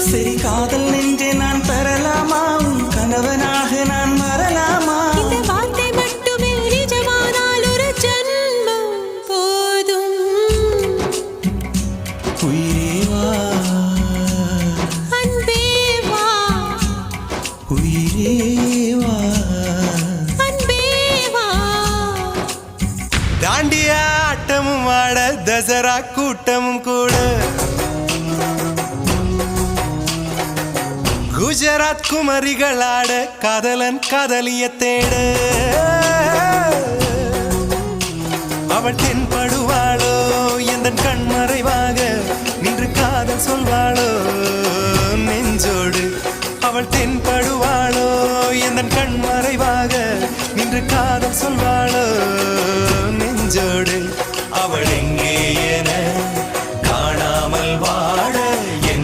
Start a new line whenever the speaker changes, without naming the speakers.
சரி காதல் நெஞ்சே நான் பெறலாமா உன் கணவனாக நான் வரலாமா
இந்த வார்த்தை மட்டுமே நிஜமானால் ஒரு ஜன்மம் போதும்
உயிரே வா
அன்பே வா
உயிரே வா
அன்பே வா
தாண்டியா ஆட்டமும் ஆட தசரா கூட்டமும் கூட குஜராத் குமரிகளாட காதலன் காதலிய தேட அவள் தென்படுவாளோ எந்த கண்மறைவாக நின்று காதல் சொல்வாளோ நெஞ்சோடு அவள் தென்படுவாளோ எந்த கண்மறைவாக நின்று காதல் சொல்வாளோ நெஞ்சோடு அவள்